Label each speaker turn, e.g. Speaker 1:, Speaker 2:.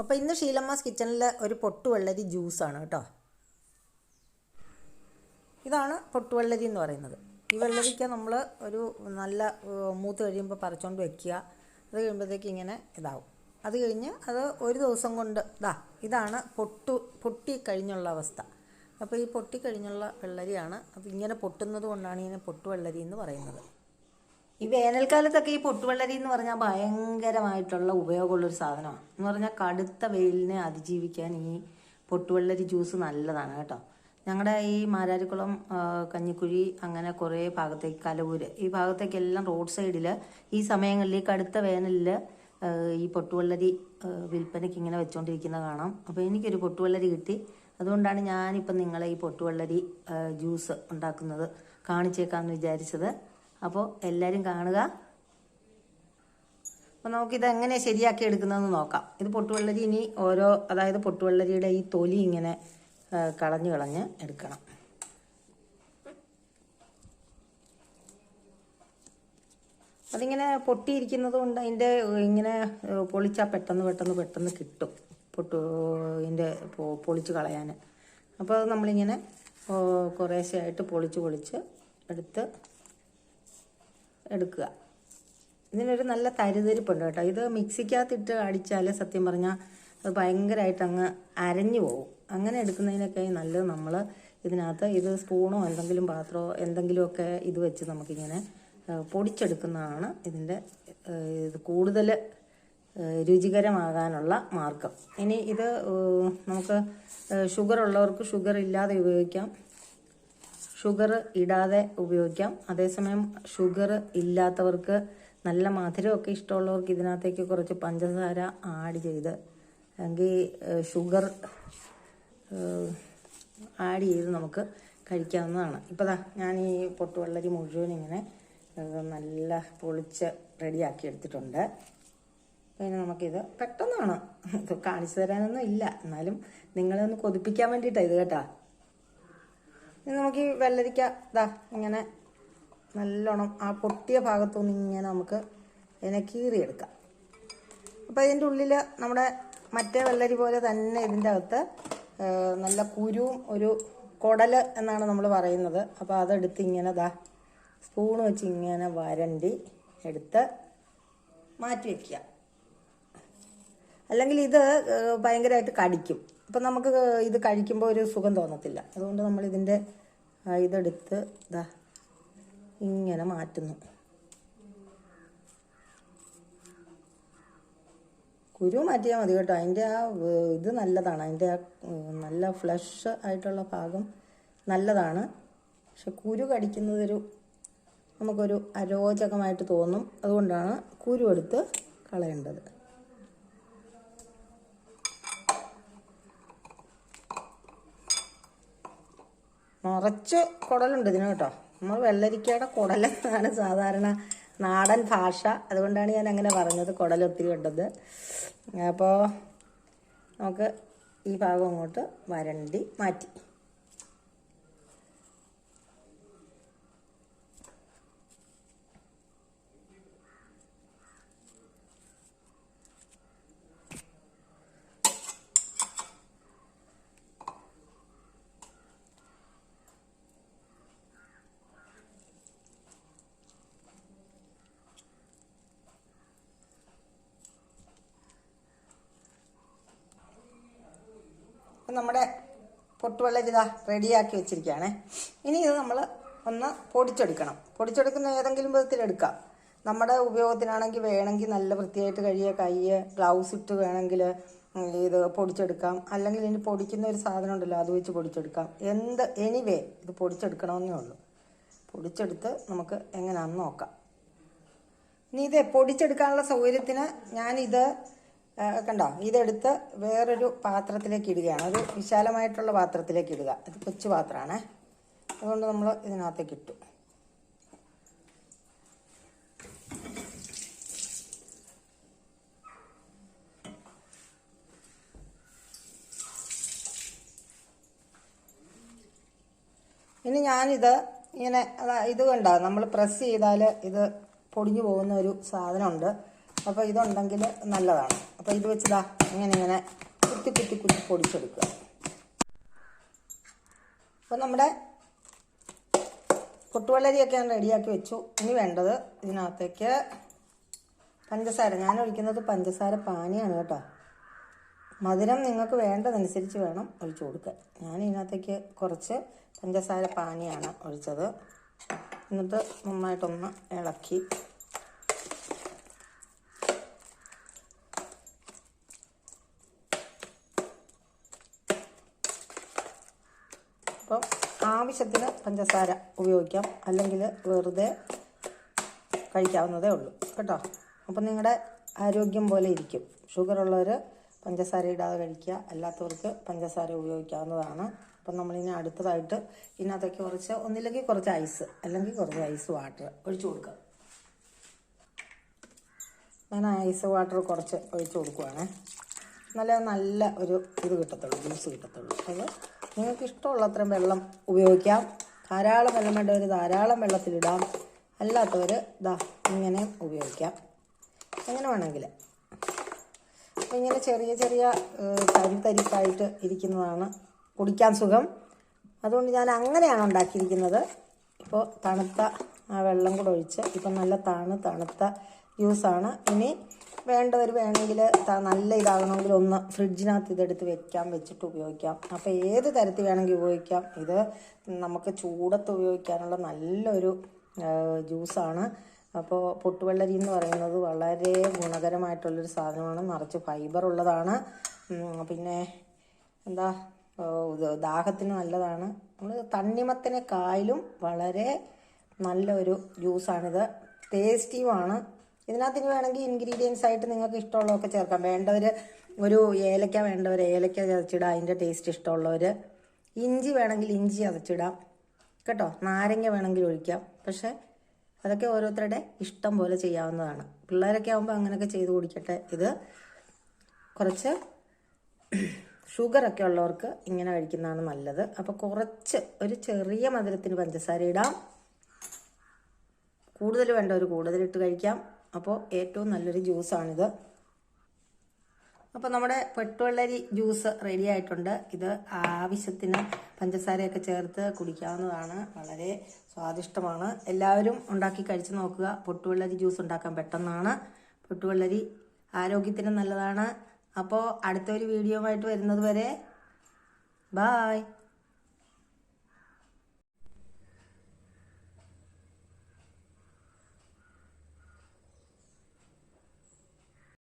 Speaker 1: അപ്പോൾ ഇന്ന് ഷീലമ്മാസ് കിച്ചണിൽ ഒരു പൊട്ടുവെള്ളരി ജ്യൂസാണ് കേട്ടോ. ഇതാണ് പൊട്ടുവെള്ളരി എന്ന് പറയുന്നത്. ഈ വെള്ളരിക്ക നമ്മൾ ഒരു നല്ല മൂത്ത് കഴിയുമ്പോൾ പറിച്ചുകൊണ്ട് വെക്കുക. അത് കഴിയുമ്പോഴത്തേക്ക് ഇങ്ങനെ ഇതാവും. അത് കഴിഞ്ഞ് അത് ഒരു ദിവസം കൊണ്ട് ഇതാണ് പൊട്ടി കഴിഞ്ഞുള്ള അവസ്ഥ. അപ്പോൾ ഈ പൊട്ടി കഴിഞ്ഞുള്ള വെള്ളരിയാണ്. അപ്പോൾ ഇങ്ങനെ പൊട്ടുന്നത് കൊണ്ടാണ് ഇതിനെ പൊട്ടുവെള്ളരി എന്ന് പറയുന്നത്. ഈ വേനൽക്കാലത്തൊക്കെ ഈ പൊട്ടുവെള്ളരി എന്ന് പറഞ്ഞാൽ ഭയങ്കരമായിട്ടുള്ള ഉപയോഗമുള്ളൊരു സാധനമാണ്. എന്ന് പറഞ്ഞാൽ കടുത്ത വെയിലിനെ അതിജീവിക്കാൻ ഈ പൊട്ടുവെള്ളരി ജ്യൂസ് നല്ലതാണ് കേട്ടോ. ഞങ്ങളുടെ ഈ മാരാരിക്കുളം, കഞ്ഞിക്കുഴി, അങ്ങനെ കുറേ ഭാഗത്തേക്ക്, കലവൂര്, ഈ ഭാഗത്തേക്കെല്ലാം റോഡ് സൈഡിൽ ഈ സമയങ്ങളിൽ, ഈ കടുത്ത വേനലിൽ ഈ പൊട്ടുവെള്ളരി വിൽപ്പനയ്ക്ക് ഇങ്ങനെ വെച്ചുകൊണ്ടിരിക്കുന്നത് കാണാം. അപ്പോൾ എനിക്കൊരു പൊട്ടുവെള്ളരി കിട്ടി. അതുകൊണ്ടാണ് ഞാനിപ്പം നിങ്ങളെ ഈ പൊട്ടുവെള്ളരി ജ്യൂസ് ഉണ്ടാക്കുന്നത് കാണിച്ചേക്കാമെന്ന് വിചാരിച്ചത്. അപ്പോൾ എല്ലാവരും കാണുക. അപ്പോൾ നമുക്കിത് എങ്ങനെ ശരിയാക്കി എടുക്കുന്നതെന്ന് നോക്കാം. ഇത് പൊട്ടുവെള്ളരി ഇനി അതായത് പൊട്ടുവെള്ളരിയുടെ ഈ തൊലി ഇങ്ങനെ കളഞ്ഞ് എടുക്കണം. അതിങ്ങനെ പൊട്ടിയിരിക്കുന്നത് കൊണ്ട് അതിൻ്റെ ഇങ്ങനെ പൊളിച്ചാൽ പെട്ടെന്ന് കിട്ടും ഇതിൻ്റെ പൊളിച്ച് കളയാൻ. അപ്പോൾ അത് നമ്മളിങ്ങനെ കുറേശ്ശെയായിട്ട് പൊളിച്ച് എടുക്കുക. ഇതിനൊരു നല്ല തരിതരിപ്പുണ്ട് കേട്ടോ. ഇത് മിക്സിക്കകത്തിട്ട് അടിച്ചാൽ സത്യം പറഞ്ഞാൽ അത് ഭയങ്കരമായിട്ട് അങ്ങ് അരഞ്ഞു പോകും. അങ്ങനെ എടുക്കുന്നതിനൊക്കെ നല്ലത് നമ്മൾ ഇതിനകത്ത് ഇത് സ്പൂണോ എന്തെങ്കിലും പാത്രമോ എന്തെങ്കിലുമൊക്കെ ഇത് വെച്ച് നമുക്കിങ്ങനെ പൊടിച്ചെടുക്കുന്നതാണ് ഇതിൻ്റെ ഇത് കൂടുതൽ രുചികരമാകാനുള്ള മാർഗം. ഇനി ഇത് നമുക്ക് ഷുഗർ ഉള്ളവർക്ക് ഷുഗർ ഇല്ലാതെ ഉപയോഗിക്കാം, ഷുഗർ ഇടാതെ ഉപയോഗിക്കാം. അതേസമയം ഷുഗർ ഇല്ലാത്തവർക്ക്, നല്ല മധുരമൊക്കെ ഇഷ്ടമുള്ളവർക്ക് ഇതിനകത്തേക്ക് കുറച്ച് പഞ്ചസാര ആഡ് ചെയ്ത്, അല്ലെങ്കിൽ ഷുഗർ ആഡ് ചെയ്ത് നമുക്ക് കഴിക്കാവുന്നതാണ്. ഇപ്പോൾ ഞാൻ ഈ പൊട്ടുവെള്ളരി മുഴുവൻ ഇങ്ങനെ നല്ല പൊളിച്ച് റെഡിയാക്കി എടുത്തിട്ടുണ്ട്. പിന്നെ നമുക്കിത് പെട്ടെന്നാണ്, ഇത് കാണിച്ചു തരാനൊന്നും ഇല്ല, എന്നാലും നിങ്ങളെ ഒന്ന് കൊതിപ്പിക്കാൻ വേണ്ടിയിട്ടാണ് ഇത് കേട്ടോ. ഇനി നമുക്ക് ഈ വെള്ളരിക്ക ഇങ്ങനെ നല്ലോണം ആ പൊട്ടിയ ഭാഗത്തുനിന്ന് ഇങ്ങനെ നമുക്ക് ഇതിനെ കീറിയെടുക്കാം. അപ്പോൾ ഇതിൻ്റെ ഉള്ളിൽ നമ്മുടെ മറ്റേ വെള്ളരി പോലെ തന്നെ ഇതിൻ്റെ അകത്ത് നല്ല കുരുവും ഒരു കുടല് എന്നാണ് നമ്മൾ പറയുന്നത്. അപ്പോൾ അതെടുത്ത് ഇങ്ങനെ സ്പൂൺ വെച്ച് ഇങ്ങനെ വരണ്ടി എടുത്ത് മാറ്റി വയ്ക്കുക. അല്ലെങ്കിൽ ഇത് ഭയങ്കരമായിട്ട് കടിക്കും. അപ്പം നമുക്ക് ഇത് കഴിക്കുമ്പോൾ ഒരു സുഖം തോന്നത്തില്ല. അതുകൊണ്ട് നമ്മൾ ഇതിൻ്റെ ഇതെടുത്ത് ഇങ്ങനെ മാറ്റുന്നു. കുരു മാറ്റിയാൽ മതി കേട്ടോ. അതിൻ്റെ ആ ഇത് നല്ലതാണ്, അതിൻ്റെ ആ നല്ല ഫ്ലഷ് ആയിട്ടുള്ള ഭാഗം നല്ലതാണ്. പക്ഷെ കുരു കടിക്കുന്നതൊരു നമുക്കൊരു അരോചകമായിട്ട് തോന്നും. അതുകൊണ്ടാണ് കുരു എടുത്ത് കളയേണ്ടത്. നിറച്ച് കുടലുണ്ട് ഇതിന് കേട്ടോ. നമ്മൾ വെള്ളരിക്കയുടെ കുടലെന്നാണ് സാധാരണ നാടൻ ഭാഷ. അതുകൊണ്ടാണ് ഞാൻ അങ്ങനെ പറഞ്ഞത്, കുടലൊത്തിരി ഉണ്ടത്. അപ്പോൾ നമുക്ക് ഈ ഭാഗം അങ്ങോട്ട് വരണ്ടി മാറ്റി. നമ്മുടെ പൊട്ടുവെള്ളരി റെഡിയാക്കി വെച്ചിരിക്കുകയാണേ. ഇനി ഇത് നമ്മൾ ഒന്ന് പൊടിച്ചെടുക്കണം. പൊടിച്ചെടുക്കുന്ന ഏതെങ്കിലും വിധത്തിലെടുക്കാം. നമ്മുടെ ഉപയോഗത്തിനാണെങ്കിൽ വേണമെങ്കിൽ നല്ല വൃത്തിയായിട്ട് കഴിയുക കൈ ഗ്ലൗസ് ഇട്ട് വേണമെങ്കിൽ ഇത് പൊടിച്ചെടുക്കാം. അല്ലെങ്കിൽ ഇനി പൊടിക്കുന്ന ഒരു സാധനം ഉണ്ടല്ലോ, അത് വെച്ച് പൊടിച്ചെടുക്കാം. എനിവേ ഇത് പൊടിച്ചെടുക്കണമെന്നേ ഉള്ളൂ. പൊടിച്ചെടുത്ത് നമുക്ക് എങ്ങനെയാണെന്ന് നോക്കാം. ഇനി ഇത് പൊടിച്ചെടുക്കാനുള്ള സൗകര്യത്തിന് ഞാനിത് കണ്ടോ, ഇതെടുത്ത് വേറൊരു പാത്രത്തിലേക്ക് ഇടുകയാണ്. ഒരു വിശാലമായിട്ടുള്ള പാത്രത്തിലേക്ക് ഇടുക. ഇത് കൊച്ചു പാത്രമാണ്, അതുകൊണ്ട് നമ്മൾ ഇതിനകത്തേക്ക് ഇട്ടു. ഇനി ഞാനിത് ഇങ്ങനെ ഇത് കണ്ടോ, നമ്മൾ പ്രസ് ചെയ്താൽ ഇത് പൊടിഞ്ഞു പോകുന്ന ഒരു സാധനമുണ്ട്. അപ്പോൾ ഇതുണ്ടെങ്കിൽ നല്ലതാണ്. അപ്പോൾ ഇത് വെച്ചതാ ഇങ്ങനെ കുത്തി പൊടിച്ചെടുക്കുക. അപ്പോൾ നമ്മുടെ പൊട്ടുവെള്ളരിയൊക്കെ ഞാൻ റെഡിയാക്കി വെച്ചു. ഇനി വേണ്ടത് ഇതിനകത്തേക്ക് പഞ്ചസാര. ഞാൻ ഒഴിക്കുന്നത് പഞ്ചസാര പാനിയാണ് കേട്ടോ. മധുരം നിങ്ങൾക്ക് വേണ്ടതനുസരിച്ച് വേണം ഒഴിച്ചു കൊടുക്കാൻ. ഞാൻ ഇതിനകത്തേക്ക് കുറച്ച് പഞ്ചസാര പാനിയാണ് ഒഴിച്ചത്. എന്നിട്ട് നന്നായിട്ടൊന്ന് ഇളക്കി അപ്പം ആവശ്യത്തിന് പഞ്ചസാര ഉപയോഗിക്കാം, അല്ലെങ്കിൽ വെറുതെ കഴിക്കാവുന്നതേ ഉള്ളൂ കേട്ടോ. അപ്പം നിങ്ങളുടെ ആരോഗ്യം പോലെ ഇരിക്കും. ഷുഗറുള്ളവർ പഞ്ചസാര ഇടാതെ കഴിക്കുക, അല്ലാത്തവർക്ക് പഞ്ചസാര ഉപയോഗിക്കാവുന്നതാണ്. അപ്പം നമ്മളിനി അടുത്തതായിട്ട് ഇതിനകത്തേക്ക് ഒന്നില്ലെങ്കിൽ കുറച്ച് ഐസ്, അല്ലെങ്കിൽ കുറച്ച് ഐസ് വാട്ടർ ഒഴിച്ചു കൊടുക്കുക. ഞാൻ ഐസ് വാട്ടർ കുറച്ച് ഒഴിച്ചു കൊടുക്കുവാണ്. നല്ല ഒരു ഇത് കിട്ടത്തുള്ളൂ, ജ്യൂസ് കിട്ടത്തുള്ളൂ. അത് നിങ്ങൾക്ക് ഇഷ്ടമുള്ള അത്രയും വെള്ളം ഉപയോഗിക്കാം. ധാരാളം വെള്ളം വേണ്ടവർ ധാരാളം വെള്ളത്തിലിടാം, അല്ലാത്തവർ ഇങ്ങനെ ഉപയോഗിക്കാം, എങ്ങനെ വേണമെങ്കിൽ. അപ്പോൾ ഇങ്ങനെ ചെറിയ തരിപ്പായിട്ട് ഇരിക്കുന്നതാണ് കുടിക്കാൻ സുഖം. അതുകൊണ്ട് ഞാൻ അങ്ങനെയാണ് ഉണ്ടാക്കിയിരിക്കുന്നത്. ഇപ്പോൾ തണുത്ത ആ വെള്ളം കൂടെ ഒഴിച്ച് ഇപ്പം നല്ല തണുത്ത ജ്യൂസാണ്. ഇനി വേണ്ടവർ വേണമെങ്കിൽ നല്ല ഇതാകണമെങ്കിൽ ഒന്ന് ഫ്രിഡ്ജിനകത്ത് ഇതെടുത്ത് വെച്ചിട്ട് ഉപയോഗിക്കാം. അപ്പോൾ ഏത് തരത്തിൽ വേണമെങ്കിൽ ഉപയോഗിക്കാം. ഇത് നമുക്ക് ചൂടത്ത് ഉപയോഗിക്കാനുള്ള നല്ലൊരു ജ്യൂസാണ്. അപ്പോൾ പൊട്ടുവെള്ളരി എന്ന് പറയുന്നത് വളരെ ഗുണകരമായിട്ടുള്ളൊരു സാധനമാണ്. നിറച്ച് ഫൈബർ ഉള്ളതാണ്. പിന്നെ ദാഹത്തിന് നല്ലതാണ്. നമ്മൾ തണ്ണിമത്തനെക്കാളും വളരെ നല്ലൊരു ജ്യൂസാണിത്. ടേസ്റ്റിയുമാണ്. ഇതിനകത്ത് ഇനി വേണമെങ്കിൽ ഇൻഗ്രീഡിയൻസ് ആയിട്ട് നിങ്ങൾക്ക് ഇഷ്ടമുള്ളതൊക്കെ ചേർക്കാം. വേണ്ടവർ ഒരു ഏലക്ക ഏലക്ക ചതച്ചിടാം, അതിൻ്റെ ടേസ്റ്റ് ഇഷ്ടമുള്ളവർ. ഇഞ്ചി വേണമെങ്കിൽ ഇഞ്ചി ചതച്ചിടാം കേട്ടോ. നാരങ്ങ വേണമെങ്കിൽ ഒഴിക്കാം. പക്ഷേ അതൊക്കെ ഓരോരുത്തരുടെ ഇഷ്ടം പോലെ ചെയ്യാവുന്നതാണ്. പിള്ളേരൊക്കെ ആകുമ്പോൾ അങ്ങനെയൊക്കെ ചെയ്ത് കുടിക്കട്ടെ. ഇത് കുറച്ച് ഷുഗറൊക്കെ ഉള്ളവർക്ക് ഇങ്ങനെ കഴിക്കുന്നതാണ് നല്ലത്. അപ്പോൾ കുറച്ച് ഒരു ചെറിയ മധുരത്തിന് പഞ്ചസാര ഇടാം. കൂടുതൽ വേണ്ടവർ കൂടുതലിട്ട് കഴിക്കാം. അപ്പോൾ ഏറ്റവും നല്ലൊരു ജ്യൂസാണിത്. അപ്പോൾ നമ്മുടെ പൊട്ടുവെള്ളരി ജ്യൂസ് റെഡി ആയിട്ടുണ്ട്. ഇത് ആവശ്യത്തിന് പഞ്ചസാരയൊക്കെ ചേർത്ത് കുടിക്കാവുന്നതാണ്. വളരെ സ്വാദിഷ്ടമാണ്. എല്ലാവരും ഉണ്ടാക്കി കഴിച്ച് നോക്കുക. പൊട്ടുവെള്ളരി ജ്യൂസ് ഉണ്ടാക്കാൻ പെട്ടെന്നാണ്. പൊട്ടുവെള്ളരി ആരോഗ്യത്തിന് നല്ലതാണ്. അപ്പോൾ അടുത്തൊരു വീഡിയോ ആയിട്ട് വരുന്നത് വരെ ബായ്.